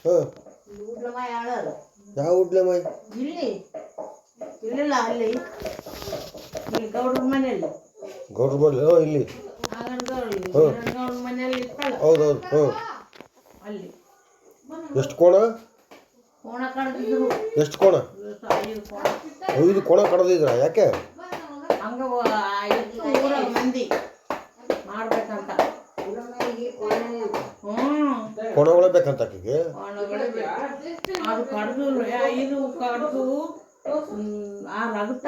ಹಾಂ ಉಡ್ಲಮಾಯಿ ಆಳೋದು ಯಾವ ಉಡ್ಲೆ ಮಾಯಿ? ಇಲ್ಲಿ ಇಲ್ಲಿಲ್ಲ ಅಲ್ಲಿ ಇಲ್ಲಿ ಗೌಡ್ರ ಮನೆಯಲ್ಲಿ ಗೌಡ್ರ ಮನೆ ಇಲ್ಲಿ ಗೌಡ್ರ ಮನೆಯಲ್ಲಿ ಇತ್ತಲ್ಲ ಹೌದೌದು. ಹಾಂ ಅಲ್ಲಿ ಎಷ್ಟು ಕೋಣ? ಕೋಣ ಕಡ್ದಿದ್ರು ಎಷ್ಟು ಕೋಣ? 5 ಕೋಣ 5 ಕೋಣ ಕಡ್ದಿದ್ರ? ಯಾಕೆ? ಹಂಗ ಊರಾಗ ಮಂದಿ ಮಾಡ್ಬೇಕಂತ ಕೋಣಗಳೇ ಬೇಕಂತ ಆಕೆಗೆ? ಕೋಣಗಳೇ ಬೇಕು. ಅದು ಕಡ್ದು ಇದು ಕಡ್ದು ಆ ರಕ್ತ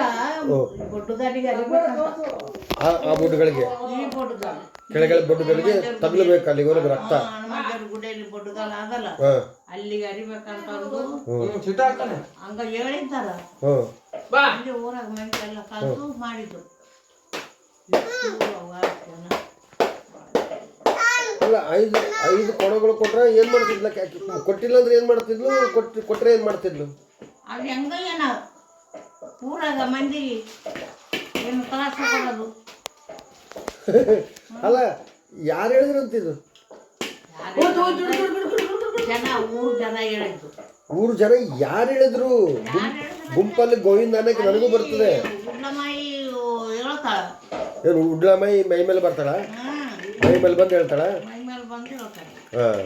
ಬೊಡ್ಡುಗಾಡಿಗೆ ಅರಿಬೇಕಂತ. ಆ ಬೊಡ್ಡುಗಳಿಗೆ ಈ ಬೊಡ್ಡುಗಾಲ ಕೆಳಗಡೆ ಬೊಡ್ಡುಗಳಿಗೆ ತಗಲಬೇಕು, ಅಲ್ಲಿವರೆಗೆ ರಕ್ತ ಹನುಮಂತರ ಗುಡಿಯಲ್ಲಿ ಬೊಡ್ಡುಗಾಲ ಆಗಲ್ಲ ಅಲ್ಲಿಗೆ ಅರಿಬೇಕಂತ ಅಂದು ಹಂಗ ಹೇಳಿದ್ದಾರ. ಅಲ್ಲಿ ಊರಾಗ ಮಂದಿ ಎಲ್ಲ ಕಲ್ತು ಮಾಡಿದ್ರು. ಅಲ್ಲ 5 ಕೋಣಗಳು ಕೊಟ್ರೆ ಏನ್ ಮಾಡ್ತಿದ್ಲ? ಕೊಟ್ಟಿಲ್ಲ ಅಂದ್ರೆ ಏನ್ ಮಾಡ್ತಿದ್ಲು? ಕೊಟ್ರೆ ಏನ್ ಮಾಡ್ತಿದ್ಲು? ಅದು ಹೆಂಗ ಏನ ಊರಾಗ ಮಂದಿ ಏನು ತ್ರಾಸ ಕೊಡೋದು. ಅಲ್ಲ ಯಾರು ಹೇಳಿದ್ರು ಅಂತಿದ್ದು? ಜನ ಊರು ಜನ ಹೇಳಿದ್ರು. ಊರು ಜನ ಯಾರು ಹೇಳಿದ್ರು? ಗುಂಪಲ್ಲಿ ಗೋವಿಂದ ಅನ್ನಕ್ಕೆ ನನಗೂ ಬರ್ತದೆ. ಉಡ್ಲಮಾಯಿ ಹೇಳ್ತಾಳ. ಏನು ಉಡ್ಲಮಾಯಿ ಮೈ ಮೇಲೆ ಬರ್ತಾಳ? ಮೈ ಮೇಲೆ ಬಂದು ಹೇಳ್ತಾಳ? ಮೈ ಮೇಲೆ ಬಂದು ಹೇಳ್ತಾಳ. ಹಾಂ.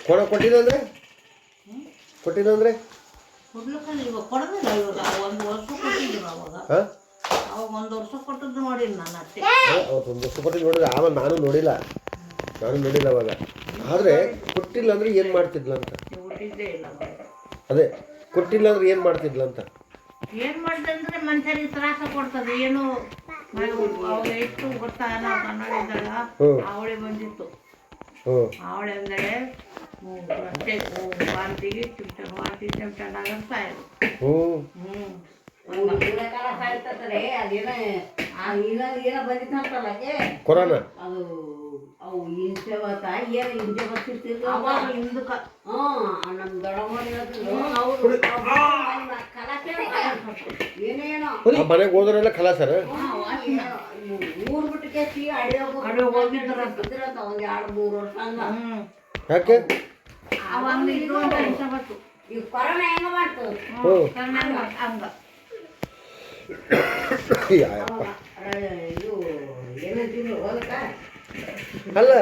ಕೋಣ ಕೊಟ್ಟಿಲ್ಲ ಅಂದ್ರೆ ಕೊಡ್ಲಿಕ್ಕಂದ್ರೆ ಇವಾಗ ಕೊಡೋದಿಲ್ಲ. ಇವಾಗ 1 ವರ್ಷ ಕೊಟ್ಟಿದ್ರು ಅವಾಗ. ಅವಾಗ 1 ವರ್ಷ ಕೊಟ್ಟದ್ದು ನೋಡಿ ನಾನು ಅಷ್ಟೇ. ಅವತ್ತು 1 ವರ್ಷ ಕೊಟ್ಟಿದ್ದು ನೋಡಿದ್ರೆ ಆಮೇಲೆ ನಾನು ನೋಡಿಲ್ಲ ಅವಾಗ. ಆದರೆ ಕೊಟ್ಟಿಲ್ಲ ಅಂದ್ರೆ ಏನು ಮಾಡ್ತಿದ್ಲ ಅಂತ? ಹುಟ್ಟಿದ್ದೇ ಇಲ್ಲ. ಅದೇ ಕೊಟ್ಟಿಲ್ಲ ಅಂದ್ರೆ ಏನು ಮಾಡ್ತಿದ್ಲ ಅಂತ? ಏನು ಮಾಡಿದೆ ಅಂದರೆ ಮನುಷ್ಯರಿಗೆ ತ್ರಾಸ ಕೊಡ್ತದೆ. ಏನು ಅವಾಗ ಎಷ್ಟು ಗೊತ್ತಾ, ನಾವು ಕನ್ನಡಿದ್ದಾಗ ಅವಳೆ ಬಂದಿತ್ತು. ಅವಳೆ ಅಂದರೆ ಅಷ್ಟೇ ವಾಂತಿಗೆ ಚಿಮ್ಚನ್ ಆಗಂತ ಕೊರೋನಾ ಅವು ಹಿಂಸೆ ಏನು ಹಿಂಸೆ ಬರ್ತಿರ್ತಿಲ್ಲ. ನಮ್ಮ ದೊಡ್ಡಮ್ಮ ಏನೇನೋ ಮನೆಗೆ ಹೋದ್ರೆಲ್ಲ ಖಲಾಸರ ಊರ್ ಬಿಟ್ಟು ಕೇಸಿ ಅಡಿಯೋಗಿದ್ರಂತ ಒಂದು 2-3 ವರ್ಷ ಅಂದ. ಯಾಕೆ? ಈ ಕೊರೋನಾ ಹೆಂಗ ಮಾಡ್ತು? ಹಂಗ ಇದು ಏನಂತೀನಿ ಹೋದಕ್ಕ ಅಲ್ಲ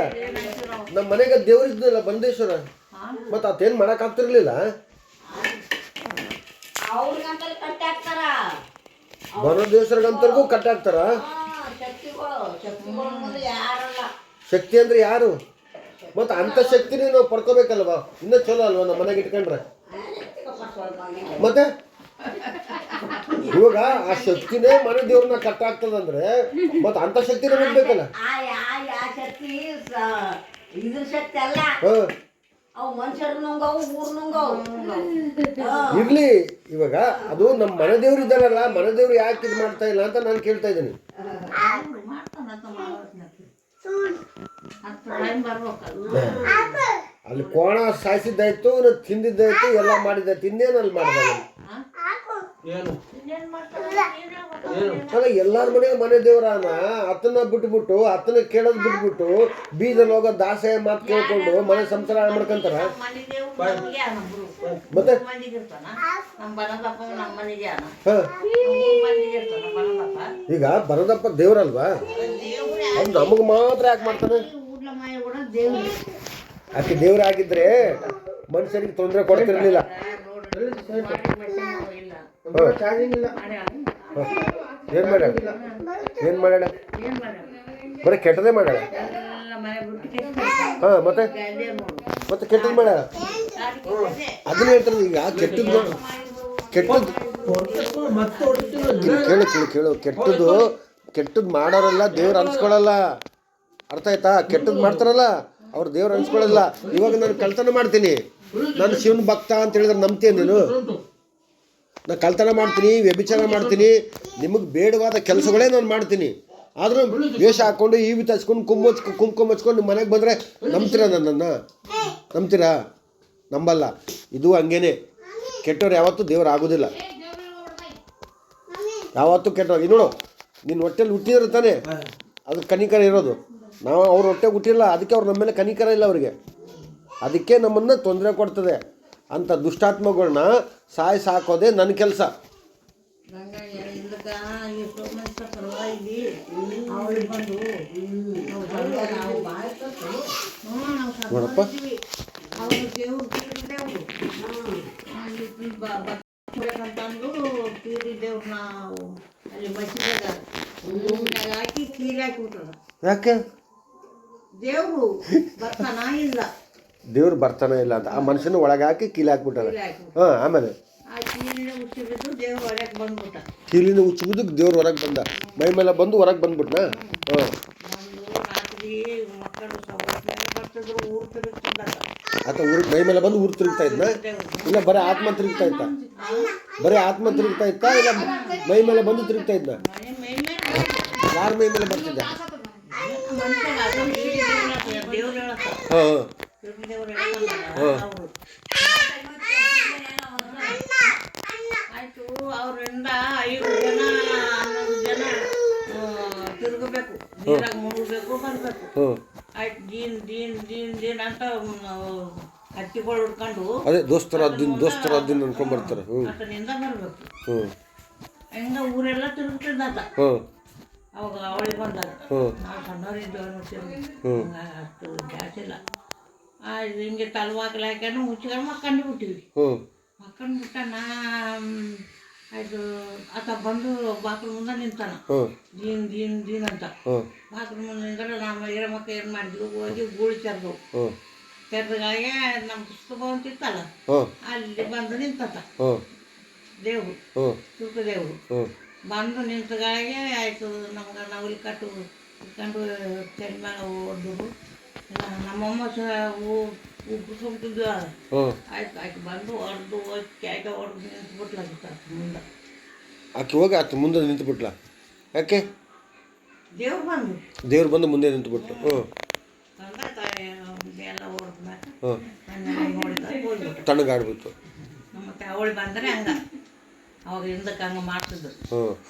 ನಮ್ಮ ಮನೆಗೆ ದೇವ್ರಿದ್ನಲ್ಲ ಬಂದೇಶ್ವರ, ಮತ್ತೆ ಅದೇನು ಮಾಡಕ್ ಆಗ್ತಿರ್ಲಿಲ್ಲ? ಅವ್ರಿಗಂತ ಕಟ್ಟಿ ಹಾಕ್ತಾರ. ಬನದೇಶ್ವರಗಂತರ್ಗೂ ಕಟ್ಟಾಕ್ತಾರ? ಯಾರಲ್ಲ ಶಕ್ತಿ ಅಂದ್ರೆ ಯಾರು? ಮತ್ತೆ ಅಂತ ಶಕ್ತಿನೇ ನಾವು ಪಡ್ಕೋಬೇಕಲ್ವಾ? ಇನ್ನೂ ಚಲೋ ಅಲ್ವಾ ನಮ್ಮ ಮನೆಗೆ ಇಟ್ಕೊಂಡ್ರೆ? ಮತ್ತೆ ಇವಾಗ ಆ ಶಕ್ತಿನೇ ಮನೆ ದೇವ್ರನ್ನ ಕಟ್ಟಾಗ್ತದಂದ್ರೆ ಮತ್ತೆ ಅಂತ ಶಕ್ತಿನೇ ಬಿಡ್ಬೇಕಲ್ಲ? ಶಕ್ತಿ ಇದ್ರ ಶಕ್ತಿ ಅಲ್ಲ. ಅವು ಮನುಷ್ಯರು ನುಂಗವು, ಊರ್ ನುಂಗವು. ಇರ್ಲಿ, ಇವಾಗ ಅದು ನಮ್ಮ ಮನೆ ದೇವ್ರು ಇದ್ದಾರಲ್ಲ, ಮನೆ ದೇವ್ರು ಯಾಕೆ ಇದು ಮಾಡ್ತಾ ಇಲ್ಲ ಅಂತ ನಾನು ಕೇಳ್ತಾ ಇದ್ದೀನಿ. ಅಲ್ಲಿ ಕೋಣ ಸಾಯಿಸಿದ್ದಾಯ್ತು, ತಿಂದಿದ್ದಾಯ್ತು, ಎಲ್ಲ ಮಾಡಿದ್ದಾಯ್ತು, ಇನ್ನೇನು ಅಲ್ಲಿ ಮಾಡಿದಾಗ? ಅಲ್ಲ ಎಲ್ಲಾರ ಮನೆ ದೇವರಾನ ಅತನ ಬಿಟ್ಬಿಟ್ಟು ಅತನ ಕೇಳೋದು ಬಿಟ್ಬಿಟ್ಟು ಬೀದಲ್ಲಿ ಹೋಗೋ ದಾಸೆ ಮಾತು ಕೇಳ್ಕೊಂಡು ಮನೆ ಸಂಸಾರ ಮಾಡ್ಕೊಂತಾರ. ಮತ್ತೆ ಈಗ ಬರದಪ್ಪ ದೇವ್ರಲ್ವಾ, ಅವ್ನು ನಮಗ್ ಮಾತ್ರ ಯಾಕೆ ಮಾಡ್ತಾನೆ? ಆಕೆ ದೇವ್ರ ಆಗಿದ್ರೆ ಮನುಷ್ಯರಿಗೆ ತೊಂದರೆ ಕೊಡ್ತಿರ್ಲಿಲ್ಲ. ಏನ್ ಮಾಡ್ಯಾಳ? ಬರೀ ಕೆಟ್ಟದೇ ಮಾಡ್ಯಾಳ. ಮತ್ತೆ ಕೆಟ್ಟದ್ ಮಾಡ್ಯಾಳ. ಅದನ್ನ ಹೇಳ್ತಾರೆ ಈಗ ಕೆಟ್ಟದ್ದು ಕೇಳು ಕೆಟ್ಟದ್ದು ಮಾಡೋರಲ್ಲ ದೇವ್ರು ಅನ್ಸ್ಕೊಳಲ್ಲ. ಅರ್ಥ ಆಯ್ತಾ? ಕೆಟ್ಟದ್ದು ಮಾಡ್ತಾರಲ್ಲ ಅವ್ರು ದೇವ್ರು ಅನ್ಸ್ಕೊಳ್ಳಲ್ಲ. ಇವಾಗ ನಾನು ಕಳ್ತನ ಮಾಡ್ತೀನಿ, ನಾನು ಶಿವನ ಭಕ್ತ ಅಂತ ಹೇಳಿದ್ರೆ ನಂಬ್ತೀನಿ ನೀನು? ನಾನು ಕಳ್ತನ ಮಾಡ್ತೀನಿ, ವ್ಯಭಿಚಾರ ಮಾಡ್ತೀನಿ, ನಿಮಗೆ ಬೇಡವಾದ ಕೆಲಸಗಳೇ ನಾನು ಮಾಡ್ತೀನಿ. ಆದರೂ ವೇಷ ಹಾಕ್ಕೊಂಡು ಈವಿ ಹಚ್ಕೊಂಡು ಕುಂಕುಮ ಹಚ್ಕೊಂಡು ಮನೆಗೆ ಬಂದರೆ ನಂಬ್ತೀರಾ? ನನ್ನನ್ನು ನಂಬ್ತೀರಾ? ನಂಬಲ್ಲ. ಇದು ಹಂಗೇನೆ, ಕೆಟ್ಟವ್ರು ಯಾವತ್ತೂ ದೇವ್ರು ಆಗೋದಿಲ್ಲ. ಯಾವತ್ತೂ ಕೆಟ್ಟವ್ರು. ನೋಡು, ನಿನ್ನ ಹೊಟ್ಟೆಲ್ಲಿ ಹುಟ್ಟಿದ್ರೆ ತಾನೆ ಅದು ಕನಿಕರ ಇರೋದು. ನಾವು ಅವ್ರ ಹೊಟ್ಟೆ ಹುಟ್ಟಿಲ್ಲ, ಅದಕ್ಕೆ ಅವ್ರು ನಮ್ಮ ಮೇಲೆ ಕನಿಕರ ಇಲ್ಲ ಅವ್ರಿಗೆ, ಅದಕ್ಕೆ ನಮ್ಮನ್ನು ತೊಂದರೆ ಕೊಡ್ತದೆ. ಅಂಥ ದುಷ್ಟಾತ್ಮಗಳನ್ನ ಸಾಕೋದೇ ನನ್ನ ಕೆಲಸ. ನೋಡಪ್ಪ ದೇವ್ರನ್ನ ಅಲ್ಲಿ ಮಸೀದಾಗ ಹಾಕಿ ಕೀಲಿ ಹಾಕಿಬಿಟ್ರ. ಯಾಕೆ ದೇವ್ರು ಬರ್ತಾನ ಇಲ್ಲ, ದೇವ್ರು ಬರ್ತಾನೆ ಇಲ್ಲ ಅಂತ ಆ ಮನುಷ್ಯನ ಒಳಗೆ ಹಾಕಿ ಕೀಲಿ ಹಾಕ್ಬಿಟ್ಟಾರೆ. ಹಾಂ, ಆಮೇಲೆ ಆ ಕೀಲಿನ ಹುಚ್ಚಿಬಿದ್ದು ದೇವ್ರು ಹೊರಗೆ ಬಂದ್ಬಿಟ್ಟ. ಕೀಲಿನ ಹುಚ್ಚುವುದಕ್ಕೆ ದೇವ್ರು ಹೊರಗೆ ಬಂದ, ಮೈ ಮೇಲೆ ಬಂದು ಹೊರಗೆ ಬಂದ್ಬಿಟ್ನಾ? ಹಾಂ, ಬಂದು ರಾತ್ರಿ ಮಕ್ಕಳು ಸವಾಸ್ನಾಗ ಬರ್ತಿದ್ರು, ಊರು ತಿರುಗ್ತಿದ್ದಾಗ ಆತ ಊರಿಗೆ ಮೈ ಮೇಲೆ ಬಂದು ಊರು ತಿರುಗ್ತಾ ಇದ್ನ? ಇಲ್ಲ ಬರೀ ಆತ್ಮ ತಿರುಗ್ತಾ ಇತ್ತ? ಬರೀ ಆತ್ಮ ತಿರುಗ್ತಾ ಇತ್ತ ಇಲ್ಲ ಮೈ ಮೇಲೆ ಬಂದು ತಿರುಗ್ತಾ ಇದ್ನ? ಮೈ ಮೇಲೆ ಯಾರ ಮೈ ಮೇಲೆ ಬರ್ತಿದ್ದ? ಮನುಷ್ಯನ ಅದು ದೇವ್ರು ಹೇಳತ್ತ, ಹಾಂ ದೇವ್ರು ಹೇಳಲ್ಲ ಅವರು. ಆಯ್ತು, ಅವರಿಂದ 5 ಜನ 11 ಜನ ತಿರುಗಬೇಕು, ನೀರಾಗ ಮುಳುಗಬೇಕು, ಬರ್ಬೇಕು. ಹಾಂ, ಆಯ್ತು, ದೀನ್ ಅಂತ ಹತ್ತಿಗಳು ಹಿಡ್ಕೊಂಡು ಅದೇ ದೋಸ್ತರಾದಿನ ಅನ್ಕೊಂಡ್ ಬರ್ತಾರೆ. ಹ್ಞೂ ಆತನಿಂದ ಬರ್ಬೇಕು. ಹ್ಞೂ ಹಂಗ ಊರೆಲ್ಲ ತಿರುಗ್ತಿದ್ದಾತ. ಹಾಂ ಅವಾಗ ಅವಳಿಗೆ ಬಂದಾಗ ಹ್ಞೂ ನಾವು ಸಣ್ಣವರಿದ್ದೇವೆ ನೋಡ್ತೀವಿ, ಹ್ಮ್. ಅಷ್ಟು ಜಾಸ್ತಿ ಇಲ್ಲ. ಹಿಂಗೆ ತಲ್ವಾಕಲು ಹಾಕ್ಯಾನು ಮುಚ್ಕೊಂಡು ಮಕ್ಕಂಡು ಬಿಟ್ಟಿವಿ. ಹ್ಞೂ ಮಕ್ಕಂಡು ಬಿಟ್ಟ ನಾ ಆಯ್ತು ಆತ ಬಂದು ಬಾಕ್ಲ ಮುಂದೆ ನಿಂತಾನ. ಹ್ಞೂ ದೀನ್ ಅಂತ ಹ್ಞೂ ಬಾಕ್ಲ ಮುಂದೆ ನಿಂತಾರೆ. ನಮ್ಮ ಹಿರ ಮಕ್ಕ ಏನು ಮಾಡಿದ್ರು, ಹೋಗಿ ಗೂಳಿ ತೆರೆದು ಹ್ಞೂ ತೆರೆದಾಗೆ ನಮ್ಮ ಪುಸ್ತಕ ಅಂತಿತ್ತಲ್ಲ, ಹ್ಞೂ ಅಲ್ಲಿ ಬಂದು ನಿಂತತ ಹ್ಞೂ ದೇವ್ರು, ಹ್ಞೂ ಸುರ್ಕ ದೇವ್ರು ಹ್ಞೂ ಬಂದು ನಿಂತಗಾಗೆ ಆಯಿತು. ನಮ್ಗೆ ನವಲಿ ಕಟ್ಟು ಇಟ್ಕೊಂಡು ತೆಲ್ ಮೇಲೆ ಹೊಡೆದ್ರು. ನಮ್ಮಮ್ಮ ಉಪ್ಪು ಸುಮ್ತಿದ್ವಿ. ಹ್ಞೂ ಆಯ್ತು ಬಂದು ಹೊಡೆದು ಕ್ಯಾಕ ಹೊಡೆದು ನಿಂತ್ಬಿಟ್ಲಾಗಿತ್ತ ಮುಂದೆ. ಆಕೆ ಹೋಗಿ ಆತ ಮುಂದೆ ನಿಂತುಬಿಟ್ಲ. ಯಾಕೆ? ದೇವ್ರು ಬಂದು ಮುಂದೆ ನಿಂತುಬಿಟ್ಟು. ಹ್ಞೂ ಎಲ್ಲ ಹೊಡೆದ್ಮ್ಯಾಕ ಹ್ಞೂ ನೋಡಿದ ಹೋಗ್ಬಿಟ್ಟು. ತಣ್ಣಗಾಡ್ಬಿಟ್ಟು. ಮತ್ತೆ ಅವಳು ಬಂದರೆ ಹಂಗ ಅವಾಗ ಹಿಂದಕ್ಕೆ ಹಂಗೆ ಮಾಡ್ತಿದ್ರು. ಹ್ಞೂ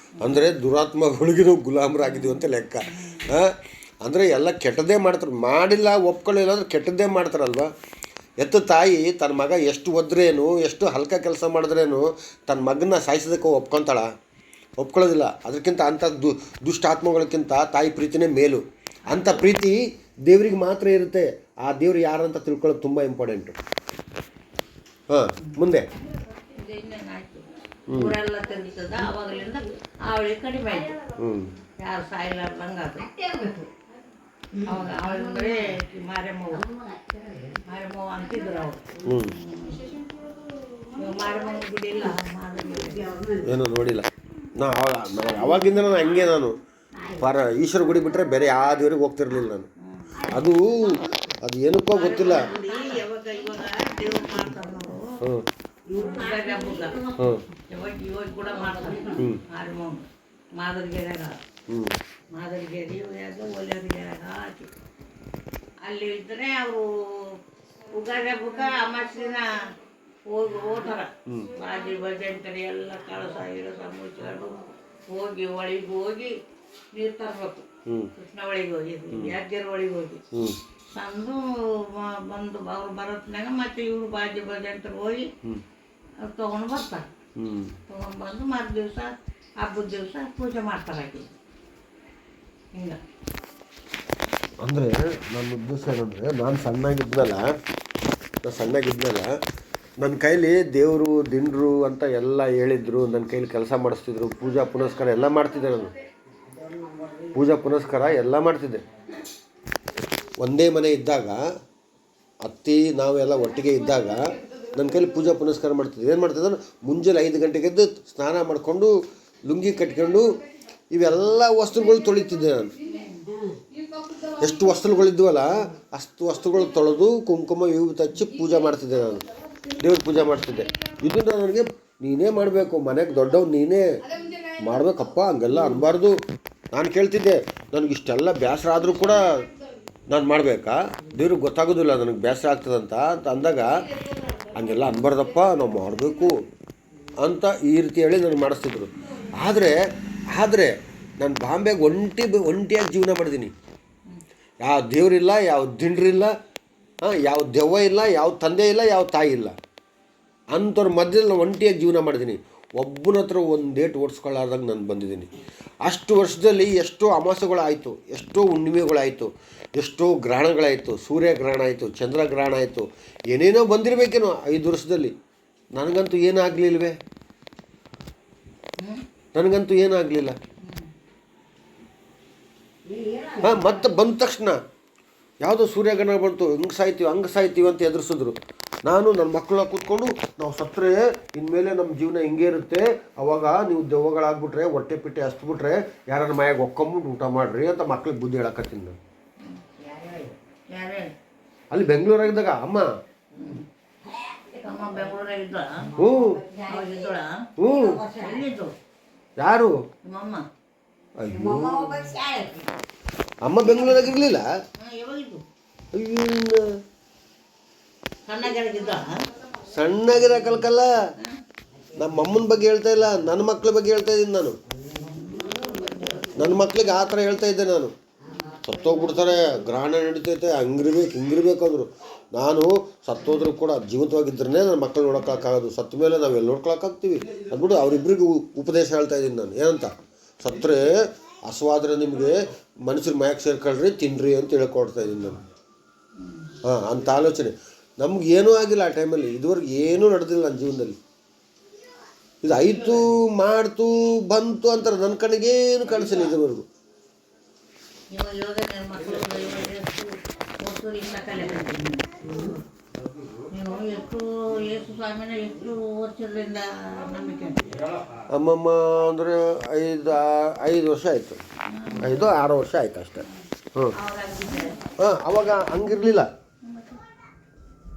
ಅಂದರೆ ದುರಾತ್ಮಗಳಿಗೆ ನಾವು ಗುಲಾಮರಾಗಿದ್ದೀವಿ ಅಂತ ಲೆಕ್ಕ. ಹಾಂ, ಅಂದರೆ ಎಲ್ಲ ಕೆಟ್ಟದ್ದೇ ಮಾಡ್ತಾರೆ. ಮಾಡಿಲ್ಲ ಒಪ್ಕೊಳ್ಳಿಲ್ಲ ಅಂದ್ರೆ ಕೆಟ್ಟದ್ದೇ ಮಾಡ್ತಾರಲ್ವ. ತಾಯಿ ತನ್ನ ಮಗ ಎಷ್ಟು ಒದ್ರೇನು, ಎಷ್ಟು ಹಲ್ಕ ಕೆಲಸ ಮಾಡಿದ್ರೇನು ತನ್ನ ಮಗನ ಸಾಯಿಸೋದಕ್ಕೆ ಒಪ್ಕೊಳ್ಳೋದಿಲ್ಲ. ಅದಕ್ಕಿಂತ ಅಂಥ ದುಷ್ಟಾತ್ಮಗಳಕ್ಕಿಂತ ತಾಯಿ ಪ್ರೀತಿನೇ ಮೇಲು. ಅಂಥ ಪ್ರೀತಿ ದೇವ್ರಿಗೆ ಮಾತ್ರ ಇರುತ್ತೆ. ಆ ದೇವ್ರು ಯಾರು ಅಂತ ತಿಳ್ಕೊಳ್ಳೋದು ತುಂಬ ಇಂಪಾರ್ಟೆಂಟು. ಹಾಂ, ಮುಂದೆ ಇನ್ನೇನಾಯ್ತು, ಊರೆಲ್ಲ ತಿರುಗ್ತದ. ಅವಾಗಲಿಂದ ಅವಳಿಗೆ ಕಡಿಮೆ ಆಯ್ತು, ಯಾರು ಸಾಯಿಲಾರ್ದಂಗೆ ಅದು. ಅವಾಗ ಅವಳಂದ್ರೆ ಮಾರಮ್ಮವ್ವ ಅಂತಿದ್ರು ಅವರು. ಮಾರಮ್ಮನ ಗುಡಿ ಇಲ್ಲ, ಏನೋ ನೋಡಿಲ್ಲ ಅವಾಗಿಂದ. ನಾನು ಹಂಗೆ ನಾನು ಈಶ್ವರ ಗುಡಿ ಬಿಟ್ಟರೆ ಬೇರೆ ಯಾವ ದೇವ್ರಿಗೆ ಹೋಗ್ತಿರ್ಲಿಲ್ಲ ನಾನು. ಅದು ಏನಕ್ಕೋ ಗೊತ್ತಿಲ್ಲ. ಯಾವಾಗ ದೇವ್ರು ಮಾಡ್ತಾರೆ ನಾವು, ಇವಾಗ ಕೂಡ ಮಾಡ್ತಾರೆ. ಮಾರಮ್ಮವ್ವ ಮಾದರಿಗೇರಿ ಒಲೆಯರಿಗೆರಾಗ ಹಾಕಿ ಅಲ್ಲಿ ಇದ್ದರೆ ಅವರು ಉಗಾದಿ ಹಬ್ಬಕ್ಕೆ ಅಮಾಸಿನ ಹೋಗ್ತಾರ. ಬಾಜಿ ಬಜೆ ಅಂತಾರೆ ಎಲ್ಲ ಕಳಸ ಮುಚ್ಕೊಂಡು ಹೋಗಿ ಒಳಗೆ ಹೋಗಿ ನೀರು ತರಬೇಕು. ಕೃಷ್ಣ ಒಳಗೆ ಹೋಗಿ ಯಾದಗಿರಿ ಒಳಗೆ ಹೋಗಿ ತಂದು ಬಂದು ಅವ್ರು ಬರೋತ್ನಾಗ ಮತ್ತೆ ಇವ್ರು ಬಾಜಿ ಬಜೆ ಅಂತ ಹೋಗಿ ತೊಗೊಂಡು ಬರ್ತಾರೆ. ತೊಗೊಂಡು ಬಂದು ಮರು ದಿವಸ ಹಬ್ಬದ ದಿವಸ ಪೂಜೆ ಮಾಡ್ತಾರೆ. ಆಕಿ ಹಿಂಗೆ ಅಂದರೆ ನನ್ನ ಉದ್ದೇಶ ಏನಂದರೆ, ನಾನು ಸಣ್ಣಾಗಿದ್ನಲ್ಲ ನನ್ನ ಕೈಲಿ ದೇವರು ದಿಂಡ್ರು ಅಂತ ಎಲ್ಲ ಹೇಳಿದ್ರು. ನನ್ನ ಕೈಲಿ ಕೆಲಸ ಮಾಡಿಸ್ತಿದ್ರು, ಪೂಜಾ ಪುನಸ್ಕಾರ ಎಲ್ಲ ಮಾಡ್ತಿದ್ದೆ. ನಾನು ಪೂಜಾ ಪುನಸ್ಕಾರ ಎಲ್ಲ ಮಾಡ್ತಿದ್ದೆ. ಒಂದೇ ಮನೆ ಇದ್ದಾಗ ಅತ್ತಿ ನಾವೆಲ್ಲ ಒಟ್ಟಿಗೆ ಇದ್ದಾಗ ನನ್ನ ಕೈಲಿ ಪೂಜಾ ಪುನಸ್ಕಾರ ಮಾಡ್ತಿದ್ದೆ. ಏನು ಮಾಡ್ತಿದ್ದೆ, ಮುಂಜಾನೆ 5 ಗಂಟೆಗೆ ಎದ್ದು ಸ್ನಾನ ಮಾಡಿಕೊಂಡು ಲುಂಗಿ ಕಟ್ಕೊಂಡು ಇವೆಲ್ಲ ವಸ್ತುಗಳು ತೊಳಿತಿದ್ದೆ ನಾನು. ಎಷ್ಟು ವಸ್ತುಗಳಿದ್ವಲ್ಲ ಅಷ್ಟು ವಸ್ತುಗಳು ತೊಳೆದು ಕುಂಕುಮ ವಿಭೂತಿ ಹಚ್ಚಿ ಪೂಜೆ ಮಾಡ್ತಿದ್ದೆ ನಾನು. ದೇವ್ರ ಪೂಜೆ ಮಾಡ್ತಿದ್ದೆ. ಇದನ್ನು ನನಗೆ ನೀನೇ ಮಾಡಬೇಕು, ಮನೆಗೆ ದೊಡ್ಡವ್ನು ನೀನೇ ಮಾಡಬೇಕಪ್ಪ, ಹಂಗೆಲ್ಲ ಅನ್ಬಾರ್ದು. ನಾನು ಕೇಳ್ತಿದ್ದೆ, ನನಗಿಷ್ಟೆಲ್ಲ ಬೇಸರ ಆದರೂ ಕೂಡ ನಾನು ಮಾಡಬೇಕಾ? ದೇವ್ರಿಗೆ ಗೊತ್ತಾಗೋದಿಲ್ಲ ನನಗೆ ಬೇಸರ ಆಗ್ತದಂತ ಅಂದಾಗ ಹಂಗೆಲ್ಲ ಅನ್ಬಾರ್ದಪ್ಪ, ನಾವು ಮಾಡಬೇಕು ಅಂತ ಈ ರೀತಿ ಹೇಳಿ ನನಗೆ ಮಾಡಿಸ್ತಿದ್ರು. ಆದರೆ ನಾನು ಬಾಂಬೆಗೆ ಒಂಟಿಯಾಗಿ ಜೀವನ ಮಾಡಿದ್ದೀನಿ. ಯಾವ ದೇವರಿಲ್ಲ, ಯಾವ ದಿಂಡ್ರಿಲ್ಲ, ಯಾವ ದೆವ್ವ ಇಲ್ಲ, ಯಾವ ತಂದೆ ಇಲ್ಲ, ಯಾವ ತಾಯಿ ಇಲ್ಲ. ಅಂಥವ್ರ ಮಧ್ಯದಲ್ಲಿ ನಾನು ಒಂಟಿಯಾಗಿ ಜೀವನ ಮಾಡಿದ್ದೀನಿ. ಒಬ್ಬನ ಹತ್ರ ಒಂದು ಡೇಟ್ ಓಡಿಸ್ಕೊಳ್ಳಾರ್ದಂಗೆ ನಾನು ಬಂದಿದ್ದೀನಿ. ಅಷ್ಟು ವರ್ಷದಲ್ಲಿ ಎಷ್ಟೋ ಅಮಾಸೆಗಳಾಯಿತು, ಎಷ್ಟೋ ಹುಣ್ಣಿಮೆಗಳಾಯಿತು, ಎಷ್ಟೋ ಗ್ರಹಣಗಳಾಯಿತು, ಸೂರ್ಯಗ್ರಹಣ ಆಯಿತು, ಚಂದ್ರಗ್ರಹಣ ಆಯಿತು, ಏನೇನೋ ಬಂದಿರಬೇಕೇನೋ 5 ವರ್ಷದಲ್ಲಿ. ನನಗಂತೂ ಏನಾಗಲಿಲ್ವೇ, ನನಗಂತೂ ಏನಾಗಲಿಲ್ಲ. ಮತ್ತೆ ಬಂದ ತಕ್ಷಣ ಯಾವುದೋ ಸೂರ್ಯಗ್ರಹಣ ಬಂತು, ಹಂಗೆ ಸಾಯ್ತೀವಿ ಅಂತ ಎದುರಿಸಿದ್ರು. ನಾನು ನನ್ನ ಮಕ್ಕಳ ಕೂತ್ಕೊಂಡು ನಾವು ಸತ್ತರೆ ಇನ್ಮೇಲೆ ನಮ್ಮ ಜೀವನ ಹಿಂಗೆ ಇರುತ್ತೆ, ಅವಾಗ ನೀವು ದೆವ್ವಗಳಾಗ್ಬಿಟ್ರೆ ಹೊಟ್ಟೆ ಪಿಟ್ಟೆ ಹಸ್ಬಿಟ್ರೆ ಯಾರನ್ನ ಮನೆಯಾಗ ಒಕ್ಕೊಂಬಿಟ್ಟು ಊಟ ಮಾಡಿರಿ ಅಂತ ಮಕ್ಳಿಗೆ ಬುದ್ಧಿ ಹೇಳಕತ್ತೀನಿ ನಾನು. ಅಲ್ಲಿ ಬೆಂಗಳೂರಾಗಿದ್ದಾಗ ಅಮ್ಮ ಯಾರು ಅಯ್ಯೋ ಅಮ್ಮ ಬೆಂಗಳೂರಾಗಿರ್ಲಿಲ್ಲ. ಅಯ್ಯೋ ಸಣ್ಣಗಿರ ಕಲ್ಕಲ್ಲ, ನಮ್ಮ ಅಮ್ಮನ ಬಗ್ಗೆ ಹೇಳ್ತಾ ಇಲ್ಲ, ನನ್ನ ಮಕ್ಳ ಬಗ್ಗೆ ಹೇಳ್ತಾ ಇದ್ದೀನಿ ನಾನು. ನನ್ನ ಮಕ್ಳಿಗೆ ಆ ಥರ ಹೇಳ್ತಾ ಇದ್ದೆ ನಾನು. ಸತ್ತೋಗ್ಬಿಡ್ತಾರೆ, ಗ್ರಹಣ ನಡೀತೈತೆ, ಹಿಂಗಿರ್ಬೇಕು ಅಂದರು. ನಾನು ಸತ್ತೋದ್ರೂ ಕೂಡ ಜೀವಿತವಾಗಿದ್ದರೆ ನನ್ನ ಮಕ್ಕಳು ನೋಡೋಕ್ಕಾಗೋದು, ಸತ್ತ ಮೇಲೆ ನಾವೆಲ್ಲ ನೋಡ್ಕೊಳಕ್ಕಾಗ್ತೀವಿ ಅಂದ್ಬಿಟ್ಟು ಅವರಿಬ್ಬರಿಗೂ ಉಪದೇಶ ಹೇಳ್ತಾ ಇದ್ದೀನಿ ನಾನು. ಏನಂತ, ಸತ್ತರೆ ಹಸುವಾದರೆ ನಿಮಗೆ ಮನುಷ್ಯರ ಮಯಕ್ಕೆ ಸೇರ್ಕೊಳ್ರಿ, ತಿನ್ನಿರಿ ಅಂತ ಹೇಳ್ಕೊಡ್ತಾ ಇದ್ದೀನಿ ನಾನು. ಅಂಥ ಆಲೋಚನೆ ನಮ್ಗೆ ಏನೂ ಆಗಿಲ್ಲ ಆ ಟೈಮಲ್ಲಿ. ಇದುವರೆಗೆ ಏನೂ ನಡೆದಿಲ್ಲ ನನ್ನ ಜೀವನದಲ್ಲಿ. ಇದು ಆಯಿತು, ಮಾಡ್ತು, ಬಂತು ಅಂತಾರೆ, ನನ್ನ ಕಣ್ಣಿಗೇನು ಕಾಣಿಸಿಲ್ಲ ಇದುವರೆಗೂ. ಅಮ್ಮಮ್ಮ ಅಂದರೆ 5 ವರ್ಷ ಆಯಿತು, 5-6 ವರ್ಷ ಆಯ್ತು ಅಷ್ಟೇ. ಅವಾಗ ಹಂಗಿರಲಿಲ್ಲ.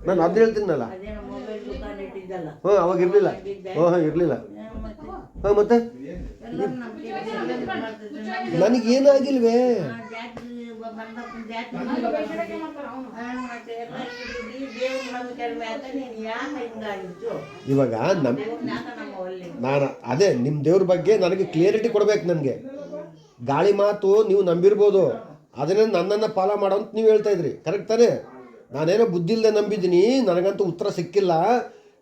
ನಾನು ಅದು ಹೇಳ್ತೀನಲ್ಲ, ಅವಾಗ ಇರಲಿಲ್ಲ. ಇರಲಿಲ್ಲ. ಮತ್ತೆ ನನಗೇನಾಗಿಲ್ವೇ, ಇವಾಗ ನಾನು ಅದೇ ನಿಮ್ಮ ದೇವ್ರ ಬಗ್ಗೆ ನನಗೆ ಕ್ಲಿಯರಿಟಿ ಕೊಡ್ಬೇಕು. ನನಗೆ ಗಾಳಿ ಮಾತು ನೀವು ನಂಬಿರ್ಬೋದು, ಅದನ್ನೇ ನನ್ನನ್ನು ಫಾಲೋ ಮಾಡೋ ಅಂತ ನೀವು ಹೇಳ್ತಾ ಇದ್ರಿ, ಕರೆಕ್ಟ್ ತಾನೇ? ನಾನೇನೋ ಬುದ್ಧಿ ಇಲ್ಲದೆ ನಂಬಿದ್ದೀನಿ, ನನಗಂತೂ ಉತ್ತರ ಸಿಕ್ಕಿಲ್ಲ,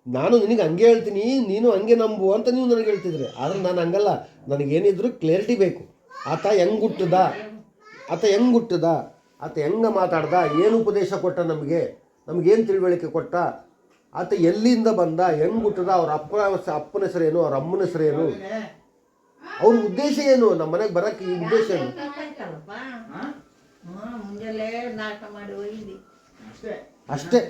ನಾನು ನಿನಗೆ ಹಂಗೆ ಹೇಳ್ತೀನಿ, ನೀನು ಹಂಗೆ ನಂಬು ಅಂತ ನೀವು ನನಗೆ ಹೇಳ್ತಿದ್ರಿ. ಆದರೆ ನಾನು ಹಂಗಲ್ಲ, ನನಗೇನಿದ್ರು ಕ್ಲಿಯರಿಟಿ ಬೇಕು. ಆತ ಹೆಂಗೆ ಹುಟ್ಟದ, ಆತ ಹೆಂಗೆ ಮಾತಾಡ್ದ, ಏನು ಉಪದೇಶ ಕೊಟ್ಟ, ನಮಗೇನು ತಿಳುವಳಿಕೆ ಕೊಟ್ಟ, ಆತ ಎಲ್ಲಿಂದ ಬಂದ, ಹೆಂಗೆ ಹುಟ್ಟದ, ಅವ್ರ ಅಪ್ಪನ ಹೆಸರೇನು, ಅವ್ರ ಅಮ್ಮನ ಹೆಸರೇನು, ಅವ್ರ ಉದ್ದೇಶ ಏನು, ನಮ್ಮ ಮನೆಗೆ ಬರೋಕ್ಕೆ ಈ ಉದ್ದೇಶ ಏನು ಅಷ್ಟೇ.